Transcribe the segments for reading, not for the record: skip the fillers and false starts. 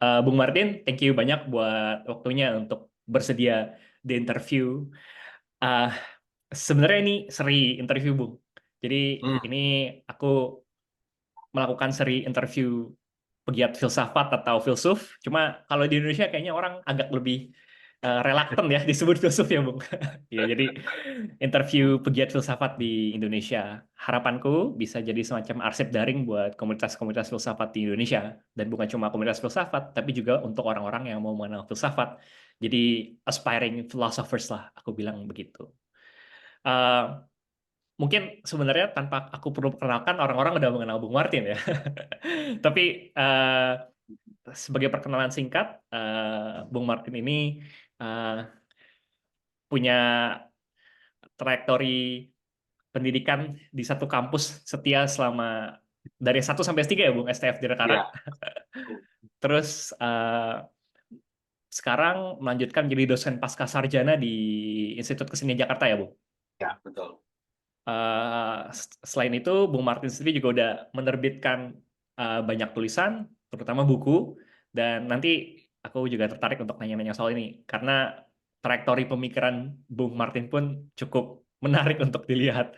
Bung Martin, thank you banyak buat waktunya untuk bersedia di interview. Uh, Sebenarnya ini seri interview, Bung. Jadi Hmm. ini aku melakukan seri interview pegiat filsafat atau filsuf. Cuma kalau di Indonesia kayaknya orang agak lebih reluctant ya disebut filsuf ya, Bung. Ya, jadi interview pegiat filsafat di Indonesia. Harapanku bisa jadi semacam arsip daring buat komunitas-komunitas filsafat di Indonesia. Dan bukan cuma komunitas filsafat, tapi juga untuk orang-orang yang mau mengenal filsafat. Jadi aspiring philosophers lah, aku bilang begitu. Eh, Mungkin sebenarnya tanpa aku perlu perkenalkan, orang-orang udah mengenal Bung Martin ya. Tapi sebagai perkenalan singkat, Bung Martin ini eh, punya trajektori pendidikan di satu kampus setia selama dari 1 sampai 3 ya Bung, STF Direkara. Ya, Terus sekarang melanjutkan menjadi dosen pascasarjana di Institut Kesenian Jakarta ya Bung. ya betul. Selain itu, Bung Martin sendiri juga udah menerbitkan banyak tulisan, terutama buku, dan nanti aku juga tertarik untuk nanya-nanya soal ini, karena trajektori pemikiran Bung Martin pun cukup menarik untuk dilihat,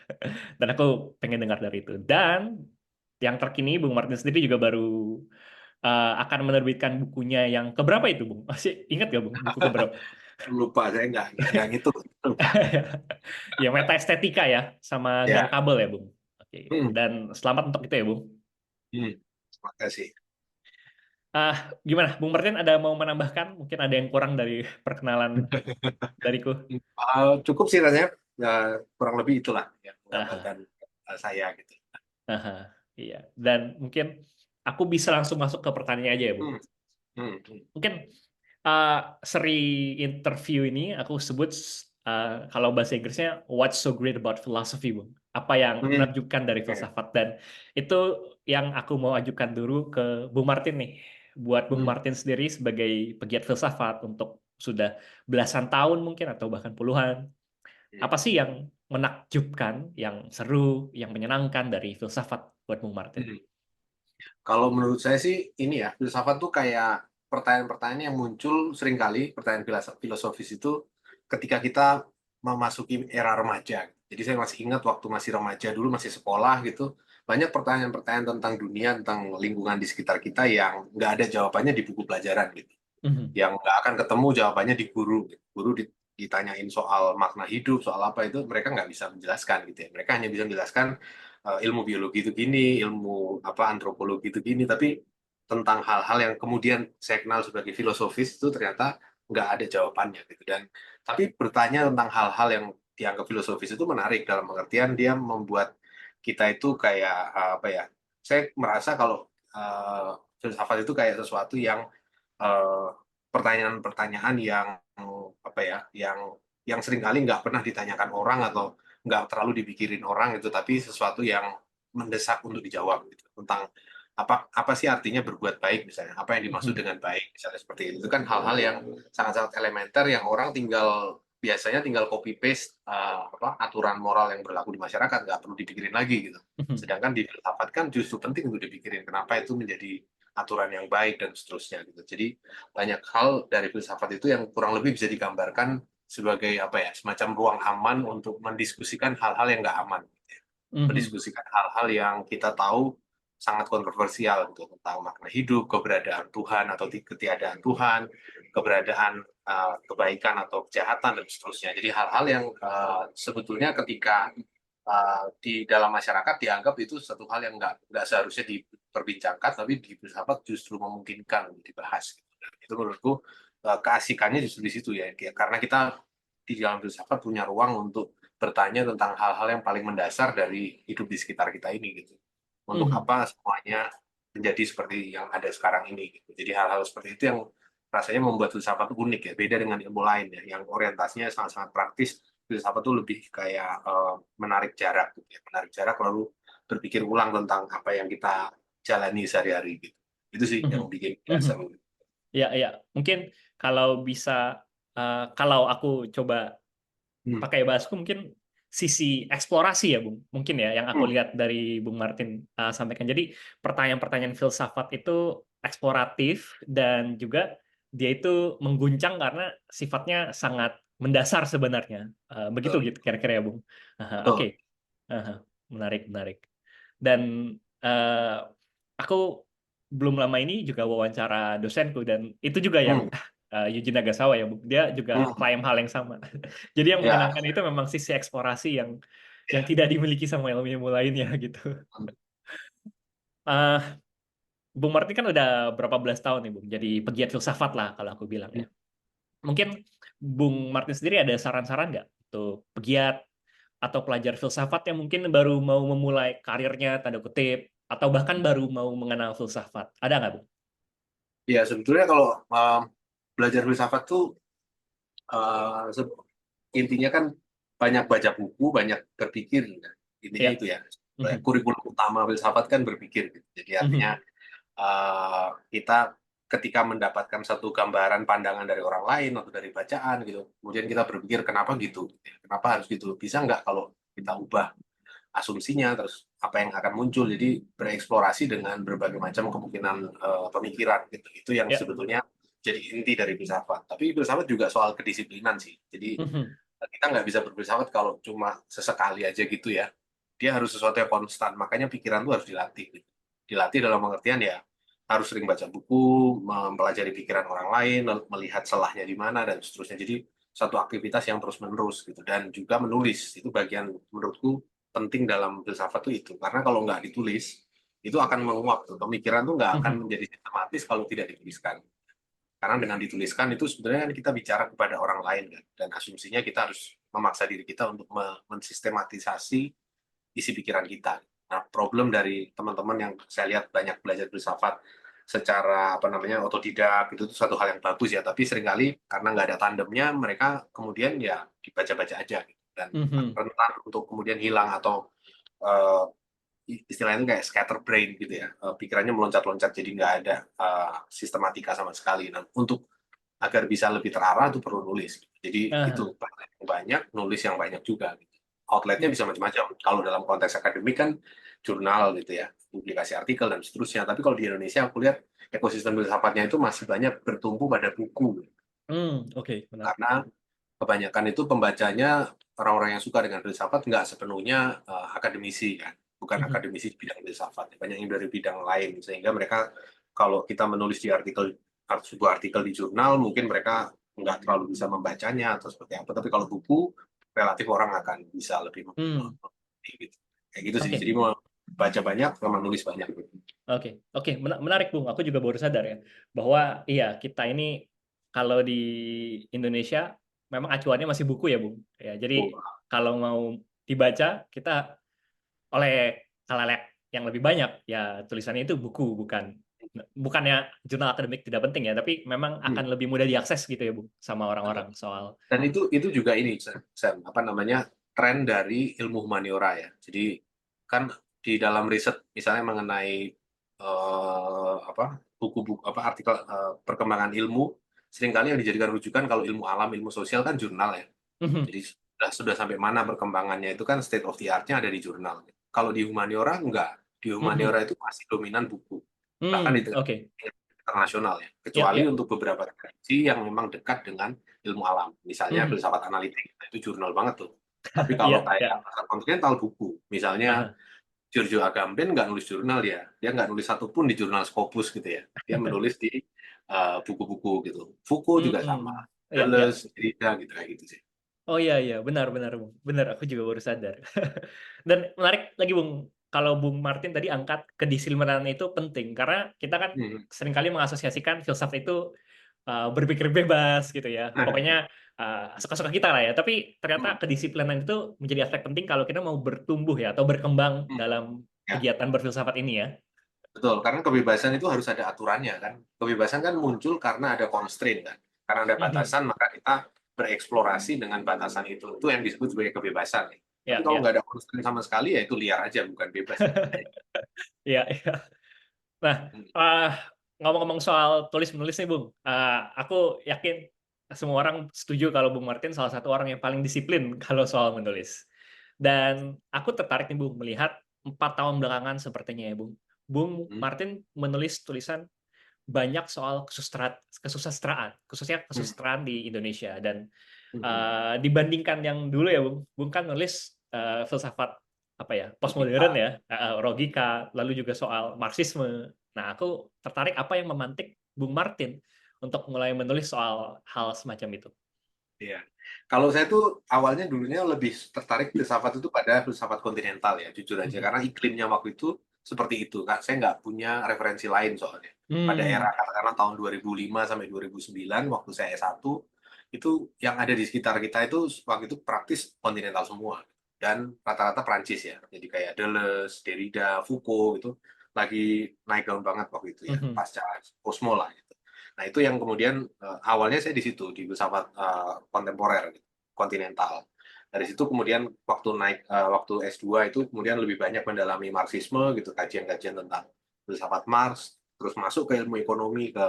dan aku pengen dengar dari itu. Dan yang terkini, Bung Martin sendiri juga baru akan menerbitkan bukunya yang keberapa itu, Bung? Masih ingat gak, Bung, buku keberapa? Lupa, saya nggak ngitung. Lupa. Ya, meta estetika ya, sama gang Ya. kabel ya, Bung. Oke. Hmm. Dan selamat untuk itu ya, Bung. Hmm. Terima kasih. Gimana, Bung Martin ada mau menambahkan? Mungkin ada yang kurang dari perkenalan dariku. Cukup sih rasanya, kurang lebih itulah yang Aha, menggambarkan saya gitu. aha, iya. Dan mungkin aku bisa langsung masuk ke pertanyaan aja ya, Bung. Hmm. Hmm. Hmm. Mungkin uh, seri interview ini aku sebut kalau bahasa Inggrisnya What's so great about philosophy, Bung? Apa yang Hmm. menakjubkan dari Oke. filsafat? Dan itu yang aku mau ajukan dulu ke Bung Martin nih. Buat Bung Hmm. Martin sendiri sebagai pegiat filsafat untuk sudah belasan tahun mungkin atau bahkan puluhan. Hmm. Apa sih yang menakjubkan, yang seru, yang menyenangkan dari filsafat buat Bung Martin? Hmm. Kalau menurut saya sih ini ya, filsafat tuh kayak pertanyaan-pertanyaan yang muncul seringkali, pertanyaan filosofis itu ketika kita memasuki era remaja. Jadi saya masih ingat waktu masih remaja dulu, masih sekolah gitu, banyak pertanyaan-pertanyaan tentang dunia, tentang lingkungan di sekitar kita yang nggak ada jawabannya di buku pelajaran gitu. Mhm. Yang nggak akan ketemu jawabannya di guru. Guru ditanyain soal makna hidup, soal apa itu mereka nggak bisa menjelaskan gitu ya. Mereka hanya bisa menjelaskan ilmu biologi itu gini, ilmu apa antropologi itu gini, tapi tentang hal-hal yang kemudian saya kenal sebagai filosofis itu ternyata nggak ada jawabannya gitu. Dan tapi bertanya tentang hal-hal yang dianggap filosofis itu menarik dalam pengertian dia membuat kita itu kayak apa ya? Saya merasa kalau filsafat itu kayak sesuatu yang eh, pertanyaan-pertanyaan yang apa ya, yang seringkali nggak pernah ditanyakan orang atau nggak terlalu dipikirin orang itu, tapi sesuatu yang mendesak untuk dijawab gitu tentang apa apa sih artinya berbuat baik misalnya, apa yang dimaksud Mhm. dengan baik misalnya seperti itu kan hal-hal yang sangat-sangat elementer yang orang biasanya tinggal copy paste apa aturan moral yang berlaku di masyarakat nggak perlu dipikirin lagi gitu. Mhm. Sedangkan di filsafat kan justru penting untuk dipikirin kenapa itu menjadi aturan yang baik dan seterusnya gitu. Jadi banyak hal dari filsafat itu yang kurang lebih bisa digambarkan sebagai apa ya semacam ruang aman untuk mendiskusikan hal-hal yang nggak aman, Mhm. mendiskusikan hal-hal yang kita tahu sangat kontroversial gitu, tentang makna hidup, keberadaan Tuhan atau ketiadaan Tuhan, keberadaan kebaikan atau kejahatan dan seterusnya. Jadi hal-hal yang sebetulnya ketika di dalam masyarakat dianggap itu satu hal yang nggak seharusnya diperbincangkan, tapi di filsafat justru memungkinkan untuk dibahas. Gitu. Dan itu menurutku keasikannya justru di situ ya, karena kita di dalam filsafat punya ruang untuk bertanya tentang hal-hal yang paling mendasar dari hidup di sekitar kita ini gitu. Untuk Mhm. apa semuanya menjadi seperti yang ada sekarang ini gitu. Jadi hal-hal seperti itu yang rasanya membuat filsafat unik ya, beda dengan ilmu lain ya, yang orientasinya sangat-sangat praktis. Filsafat itu lebih kayak menarik jarak gitu ya, menarik jarak lalu berpikir ulang tentang apa yang kita jalani sehari-hari gitu. Itu sih Mhm. yang bikin Mhm. seru. Ya, ya. Mungkin kalau bisa, kalau aku coba Hmm. pakai bahasku, mungkin sisi eksplorasi ya, Bung. Mungkin ya, yang aku Hmm. lihat dari Bung Martin sampaikan. Jadi, pertanyaan-pertanyaan filsafat itu eksploratif dan juga dia itu mengguncang karena sifatnya sangat mendasar sebenarnya. Begitu Betul. gitu kira-kira ya, Bung. Betul. Oke. Menarik, menarik. Dan eh, aku belum lama ini juga wawancara dosenku dan itu juga Hmm. yang Yuji Nagasawa ya, Bung. Dia juga Hmm. klaim hal yang sama. Jadi yang Ya. menyenangkan itu memang sisi eksplorasi yang Ya. tidak dimiliki sama ilmu-ilmu lainnya gitu. Eh, Bung Martin kan udah berapa belas tahun nih, Bung. Jadi pegiat filsafat lah kalau aku bilang ya. Mungkin Bung Martin sendiri ada saran-saran nggak untuk pegiat atau pelajar filsafat yang mungkin baru mau memulai karirnya, tanda kutip, atau bahkan baru mau mengenal filsafat? Ada nggak, Bung? Ya, sebetulnya kalau belajar filsafat tuh intinya kan banyak baca buku, banyak berpikir. Kan. Intinya Ya. itu ya. Mhm. Kurikulum utama filsafat kan berpikir. Gitu. Jadi artinya Mhm. kita ketika mendapatkan satu gambaran pandangan dari orang lain atau dari bacaan gitu, kemudian kita berpikir kenapa gitu, kenapa harus gitu, bisa nggak kalau kita ubah asumsinya, terus apa yang akan muncul, jadi bereksplorasi dengan berbagai macam kemungkinan pemikiran gitu, itu yang Ya. sebetulnya jadi inti dari filsafat. Tapi filsafat juga soal kedisiplinan sih, jadi Mhm. kita nggak bisa berfilsafat kalau cuma sesekali aja gitu ya, dia harus sesuatu yang konstan, makanya pikiran tuh harus dilatih gitu. Dilatih dalam pengertian ya harus sering baca buku, mempelajari pikiran orang lain, melihat celahnya di mana dan seterusnya. Jadi satu aktivitas yang terus menerus gitu, dan juga menulis itu bagian menurutku penting dalam filsafat itu, karena kalau nggak ditulis itu akan menguap tuh. Pemikiran tuh nggak akan Mhm. menjadi sistematis kalau tidak dituliskan, karena dengan dituliskan itu sebenarnya kan kita bicara kepada orang lain kan, dan asumsinya kita harus memaksa diri kita untuk mensistematisasi isi pikiran kita. Nah, problem dari teman-teman yang saya lihat banyak belajar filsafat secara apa namanya otodidak itu tuh satu hal yang bagus ya, tapi seringkali karena nggak ada tandemnya mereka kemudian ya dibaca-baca aja gitu, dan Mhm. rentan untuk kemudian hilang atau uh, istilahnya kayak scatter brain gitu ya, pikirannya meloncat-loncat jadi nggak ada sistematika sama sekali. Nah, untuk agar bisa lebih terarah itu perlu nulis. Jadi itu Aha. yang banyak, nulis yang banyak juga. Gitu. Outletnya bisa macam-macam. Kalau dalam konteks akademik kan jurnal gitu ya, publikasi artikel dan seterusnya. Tapi kalau di Indonesia aku lihat ekosistem filsafatnya itu masih banyak bertumpu pada buku. Oke, menarik. Karena kebanyakan itu pembacanya orang-orang yang suka dengan filsafat nggak sepenuhnya akademisi kan, bukan Mhm. akademisi di bidang filsafat, banyak yang dari bidang lain, sehingga mereka kalau kita menulis di sebuah artikel di jurnal mungkin mereka nggak terlalu bisa membacanya atau seperti apa, tapi kalau buku relatif orang akan bisa lebih Hmm. mengerti gitu. Kayak gitu sih, Oke. jadi mau baca banyak sama nulis banyak. Oke, oke, menarik Bung. Aku juga baru sadar ya bahwa iya kita ini kalau di Indonesia memang acuannya masih buku ya Bung. Ya, jadi Oh, kalau mau dibaca kita oleh khalayak yang lebih banyak ya tulisannya itu buku bukannya jurnal akademik tidak penting ya, tapi memang akan hmm. lebih mudah diakses gitu ya Bung sama orang-orang soal. Dan itu juga ini, Sam, apa namanya, tren dari ilmu humaniora ya. Jadi kan di dalam riset misalnya mengenai apa buku-buku apa artikel perkembangan ilmu, seringkali yang dijadikan rujukan kalau ilmu alam, ilmu sosial kan jurnal ya. Mhm. Jadi sudah sampai mana perkembangannya itu kan state of the art-nya ada di jurnal. Kalau di humaniora enggak. Di Mhm. humaniora itu masih dominan buku. Bahkan di Oke. internasional ya. Ya, Kecuali ya. untuk beberapa tradisi yang memang dekat dengan ilmu alam. Misalnya Mhm. filsafat analitik, itu jurnal banget tuh. Tapi kalau Ya, kayak ya. pasar kontinental buku, misalnya Aha. Giorgio Agamben nggak nulis jurnal dia. Dia nggak nulis satupun di jurnal Scopus gitu ya. Dia menulis di buku-buku gitu. Foucault juga sama. Ya, ya. Deleuze, Derrida gitu kayak gitu sih. Oh iya iya benar benar Bung. Benar aku juga baru sadar. Dan menarik lagi Bung, kalau Bung Martin tadi angkat kedisiplinan itu penting karena kita kan Hmm. seringkali mengasosiasikan filsafat itu berpikir bebas gitu ya. Pokoknya suka-suka kita lah ya. Tapi ternyata Hmm. kedisiplinan itu menjadi aspek penting kalau kita mau bertumbuh ya atau berkembang Hmm. dalam Ya, kegiatan berfilsafat ini ya. betul. Karena kebebasan itu harus ada aturannya kan. Kebebasan kan muncul karena ada constraint kan. Karena ada Mhm. batasan, maka kita bereksplorasi dengan batasan itu. Itu yang disebut sebagai kebebasan. Ya. Tapi Ya kalau ya. nggak ada constraint sama sekali, ya itu liar aja, bukan bebas. Ya ya. Nah, Hmm. eh, ngomong-ngomong soal tulis-menulis nih, Bung. Aku yakin semua orang setuju kalau Bung Martin salah satu orang yang paling disiplin kalau soal menulis. Dan aku tertarik nih, Bung, melihat 4 tahun belakangan sepertinya ya, Bung. Bung Hmm. Martin menulis tulisan banyak soal kesusastraan, khususnya Hmm. kesusastraan di Indonesia. Dan Hmm. dibandingkan yang dulu ya, Bung kan nulis filsafat apa ya, postmodern Logika. ya, logika, lalu juga soal Marxisme. Nah, aku tertarik apa yang memantik Bung Martin untuk mulai menulis soal hal semacam itu. Iya. Kalau saya tuh awalnya dulunya lebih tertarik filsafat itu pada filsafat kontinental ya, jujur aja. Mhm. Karena iklimnya waktu itu seperti itu, Kak. Saya nggak punya referensi lain soalnya. Pada era Hmm. katakanlah tahun 2005 sampai 2009, waktu saya S1, itu yang ada di sekitar kita itu waktu itu praktis kontinental semua. Dan rata-rata Prancis ya. Jadi kayak Deleuze, Derrida, Foucault itu lagi naik daun banget waktu itu ya, Mhm. pasca Cosmo lah. Nah, itu yang kemudian awalnya saya di situ, di filsafat kontemporer, gitu, kontinental. Dari situ kemudian waktu naik waktu S2 itu kemudian lebih banyak mendalami Marxisme gitu, kajian-kajian tentang filsafat Marx, terus masuk ke ilmu ekonomi ke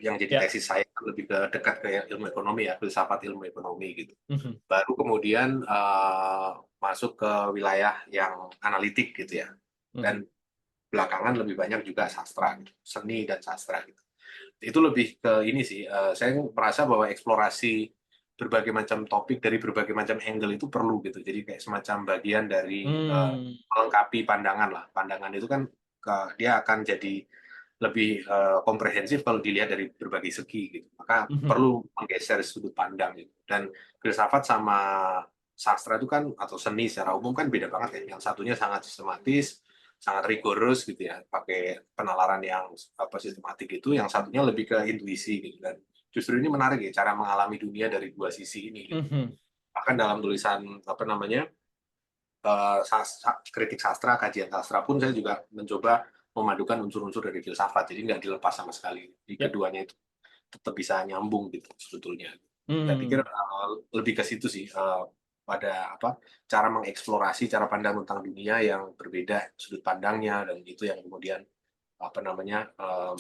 yang jadi Ya. tesis saya lebih ke dekat ke ilmu ekonomi ya, filsafat ilmu ekonomi gitu. Mhm. Baru kemudian masuk ke wilayah yang analitik gitu ya. Mhm. Dan belakangan lebih banyak juga sastra, gitu, seni dan sastra gitu. Itu lebih ke ini sih, saya merasa bahwa eksplorasi berbagai macam topik dari berbagai macam angle itu perlu gitu. Jadi kayak semacam bagian dari Hmm. melengkapi pandangan lah. Pandangan itu kan dia akan jadi lebih komprehensif kalau dilihat dari berbagai segi gitu. Maka Mhm. perlu menggeser sudut pandang gitu. Dan filsafat sama sastra itu kan atau seni secara umum kan beda banget ya. Yang satunya sangat sistematis, sangat rigorus gitu ya, pakai penalaran yang sistematik itu, yang satunya lebih ke intuisi gitu. Dan justru ini menarik ya, cara mengalami dunia dari dua sisi ini gitu. Mhm. Bahkan dalam tulisan apa namanya kritik sastra, kajian sastra pun saya juga mencoba memadukan unsur-unsur dari filsafat, jadi nggak dilepas sama sekali. Di Ya. keduanya itu tetap bisa nyambung gitu sebetulnya. Saya pikir Hmm. lebih ke situ sih, pada apa cara mengeksplorasi cara pandang tentang dunia yang berbeda sudut pandangnya, dan itu yang kemudian apa namanya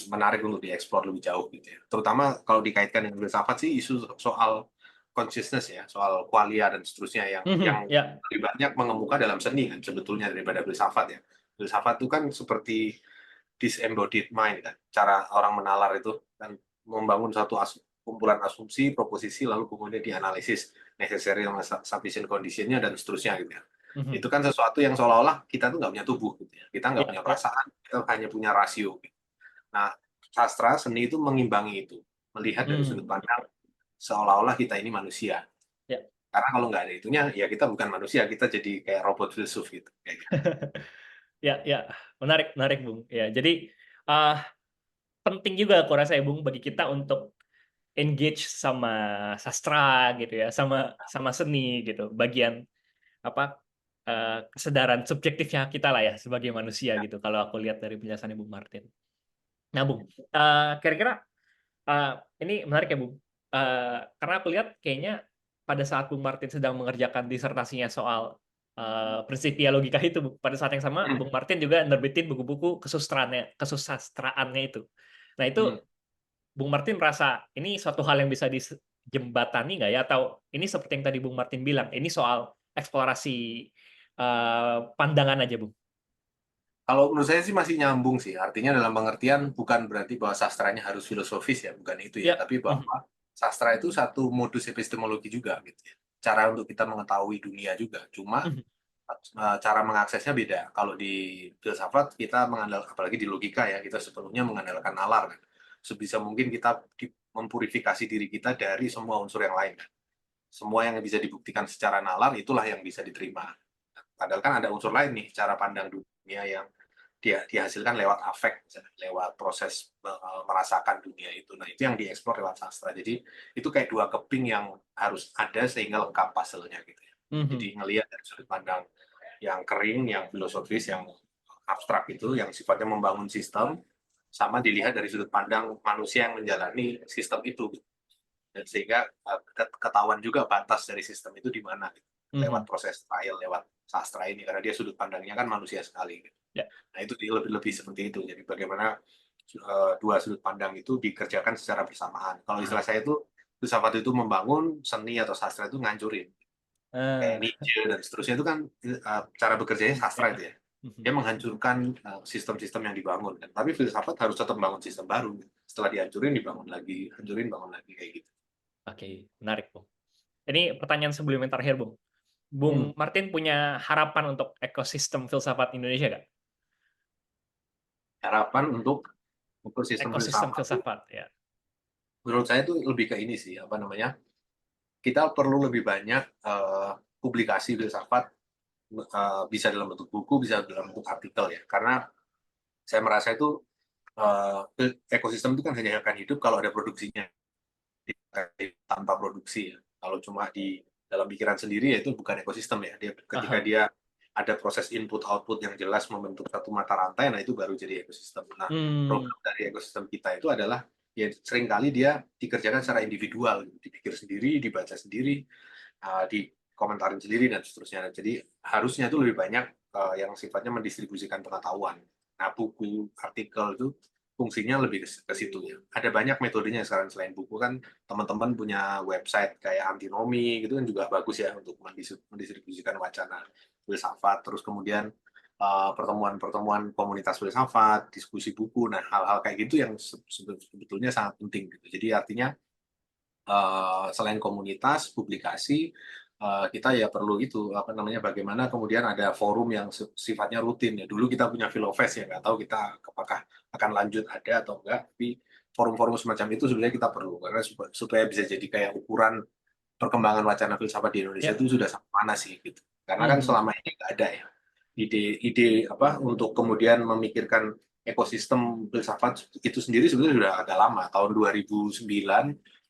menarik untuk dieksplor lebih jauh gitu ya. Terutama kalau dikaitkan dengan filsafat sih isu soal consciousness ya, soal qualia dan seterusnya yang Mhm. Ya. lebih banyak mengemuka dalam seni kan sebetulnya daripada filsafat ya. Filsafat itu kan seperti disembodied mind kan, cara orang menalar itu kan membangun satu kumpulan asumsi, proposisi, lalu kemudian dianalisis necessary sama sufficient condition-nya dan seterusnya gitu ya. Mhm. Itu kan sesuatu yang seolah-olah kita tuh nggak punya tubuh gitu ya. Kita nggak Ya. punya Ya. perasaan, kita hanya punya rasio. Gitu. Nah, sastra seni itu mengimbangi itu, melihat dari sudut Hmm. pandang seolah-olah kita ini manusia. Ya. Karena kalau nggak ada itunya, ya kita bukan manusia, kita jadi kayak robot filsuf gitu. Kayak gitu. Ya, ya, menarik, menarik, Bung. Ya, jadi uh, penting juga aku rasa ya, Bung, bagi kita untuk engage sama sastra gitu ya, sama sama seni gitu. Bagian apa kesadaran subjektifnya kita lah ya sebagai manusia gitu. Kalau aku lihat dari penjelasannya Bung Martin. Nah, Bung, kira-kira ini menarik ya, Bung. Karena aku lihat kayaknya pada saat Bung Martin sedang mengerjakan disertasinya soal prinsipia logika itu, Bung, pada saat yang sama Hmm. Bung Martin juga nerbitin buku-buku kesusastraannya itu. Nah, itu Hmm. Bung Martin merasa ini suatu hal yang bisa dijembatani nggak ya? Atau ini seperti yang tadi Bung Martin bilang, ini soal eksplorasi pandangan aja, Bung. Kalau menurut saya sih masih nyambung sih. Artinya dalam pengertian bukan berarti bahwa sastranya harus filosofis ya, bukan itu ya. Ya. Tapi Mhm. bahwa sastra itu satu modus epistemologi juga gitu ya. Cara untuk kita mengetahui dunia juga. Cuma Mhm. cara mengaksesnya beda. Kalau di filsafat kita mengandalkan, apalagi di logika ya, kita sepenuhnya mengandalkan nalar kan. Sebisa mungkin kita mempurifikasi diri kita dari semua unsur yang lain kan. Semua yang bisa dibuktikan secara nalar itulah yang bisa diterima. Padahal kan ada unsur lain nih, cara pandang dunia yang dia dihasilkan lewat afek, lewat proses merasakan dunia itu. Nah, itu yang dieksplor lewat sastra. Jadi itu kayak dua keping yang harus ada sehingga lengkap puzzle-nya gitu ya. Jadi Mhm. ngelihat dari sudut pandang yang kering, yang filosofis, yang abstrak itu, yang sifatnya membangun sistem, sama dilihat dari sudut pandang manusia yang menjalani sistem itu. Dan sehingga ketahuan juga batas dari sistem itu di mana gitu. Lewat Mhm. proses trial, lewat sastra ini, karena dia sudut pandangnya kan manusia sekali. Gitu. Ya. Nah, itu lebih-lebih seperti itu. Jadi bagaimana dua sudut pandang itu dikerjakan secara bersamaan. Kalau istilah saya itu filsafat itu membangun, seni atau sastra itu ngancurin. Kayak Ah, Nietzsche dan seterusnya itu kan cara bekerjanya sastra ya. itu ya. Dia menghancurkan sistem-sistem yang dibangun kan. Tapi filsafat harus tetap bangun sistem baru. Setelah dihancurin dibangun lagi, hancurin bangun lagi kayak gitu. Oke, menarik, Bung. Ini pertanyaan sebelum yang terakhir, Bung. Hmm. Bung Martin punya harapan untuk ekosistem filsafat Indonesia nggak? Harapan untuk sistem Ekosistem filsafat filsafat, ya. menurut saya itu lebih ke ini sih, apa namanya, kita perlu lebih banyak publikasi filsafat, bisa dalam bentuk buku, bisa dalam bentuk artikel ya, karena saya merasa itu ekosistem itu kan hanya akan hidup kalau ada produksinya. Tanpa produksi ya. Kalau cuma di dalam pikiran sendiri ya itu bukan ekosistem ya. Ketika Aha. dia ada proses input output yang jelas membentuk satu mata rantai, nah itu baru jadi ekosistem. Nah, problem dari ekosistem kita itu adalah ya seringkali dia dikerjakan secara individual, dipikir sendiri, dibaca sendiri, dikomentarin sendiri dan seterusnya. Jadi harusnya itu lebih banyak yang sifatnya mendistribusikan pengetahuan. Nah, buku, artikel itu fungsinya lebih ke situ ya. Ada banyak metodenya sekarang selain buku kan, teman-teman punya website kayak Antinomi gitu kan juga bagus ya untuk mendistribusikan wacana filsafat. Terus kemudian pertemuan-pertemuan komunitas filsafat, diskusi buku, nah hal-hal kayak gitu yang sebetulnya sangat penting gitu. Jadi artinya selain komunitas, publikasi, kita ya perlu itu apa namanya bagaimana kemudian ada forum yang sifatnya rutin ya. Dulu kita punya Filofest ya, nggak tahu kita apakah akan lanjut ada atau enggak, tapi forum-forum semacam itu sebenarnya kita perlu karena supaya bisa jadi kayak ukuran perkembangan wacana filsafat di Indonesia Ya. itu sudah sampai mana sih gitu. Karena kan selama ini nggak ada ya ide-ide apa untuk kemudian memikirkan ekosistem filsafat itu sendiri sebenarnya sudah agak lama. Tahun 2009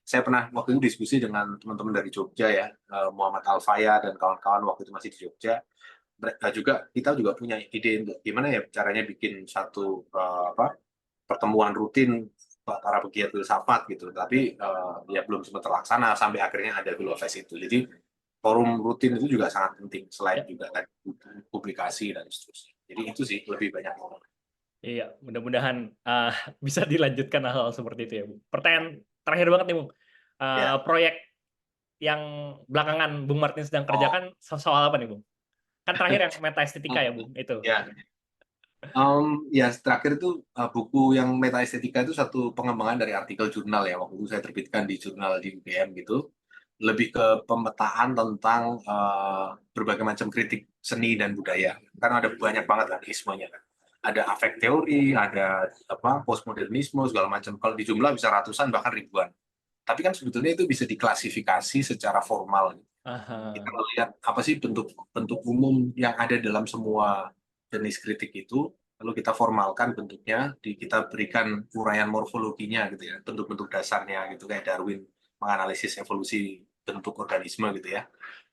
saya pernah waktu itu diskusi dengan teman-teman dari Jogja ya, Muhammad Alfaya dan kawan-kawan waktu itu masih di Jogja. Mereka juga kita juga punya ide untuk gimana ya caranya bikin satu pertemuan rutin para pegiat filsafat gitu. Tapi ya belum sempat terlaksana sampai akhirnya ada Filofest itu. Jadi forum rutin itu juga sangat penting selain Ya. juga tadi publikasi dan seterusnya. Jadi itu sih lebih banyak ngomong. Iya, mudah-mudahan bisa dilanjutkan hal-hal seperti itu ya, Bung. Pertanyaan terakhir banget nih, Bung. Ya. Proyek yang belakangan Bung Martin sedang Oh. kerjakan soal apa nih, Bung? Kan terakhir yang metaestetika ya, Bung, itu. Ya. Ya terakhir itu buku yang metaestetika itu satu pengembangan dari artikel jurnal ya. Waktu itu saya terbitkan di jurnal di UGM gitu. Lebih ke pemetaan tentang berbagai macam kritik seni dan budaya. Karena ada banyak banget kan ismenya kan. Ada afek teori, ada apa postmodernisme segala macam. Kalau di jumlah bisa ratusan bahkan ribuan. Tapi kan sebetulnya itu bisa diklasifikasi secara formal. Kita Aha. melihat apa sih bentuk umum yang ada dalam semua jenis kritik itu, lalu kita formalkan bentuknya, kita berikan uraian morfologinya gitu ya, bentuk-bentuk dasarnya gitu kayak Darwin menganalisis evolusi bentuk organisme gitu ya.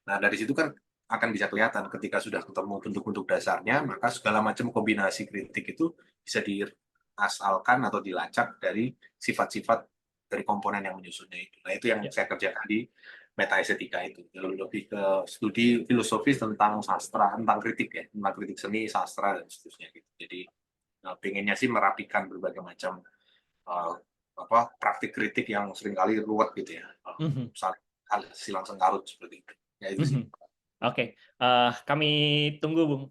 Nah dari situ kan akan bisa kelihatan ketika sudah ketemu bentuk-bentuk dasarnya, maka segala macam kombinasi kritik itu bisa diasalkan atau dilacak dari sifat-sifat dari komponen yang menyusunnya itu. Nah itu yang Ya. saya kerjakan di metaestetika itu, lebih ke studi filosofis tentang sastra, tentang kritik ya, tentang kritik seni, sastra dan seterusnya gitu. Jadi pengennya sih merapikan berbagai macam uh, praktik kritik yang seringkali ruwet gitu ya, Mhm. saling silang sengkarut seperti itu. Ya itu sih. Mhm. Oke, kami tunggu Bung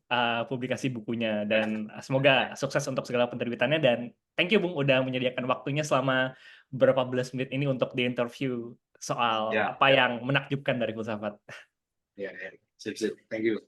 publikasi bukunya dan semoga sukses untuk segala penerbitannya dan thank you Bung udah menyediakan waktunya selama beberapa belas menit ini untuk di-interview soal Ya, apa yang menakjubkan dari filsafat. ya, ya. Sip, sip. Thank you.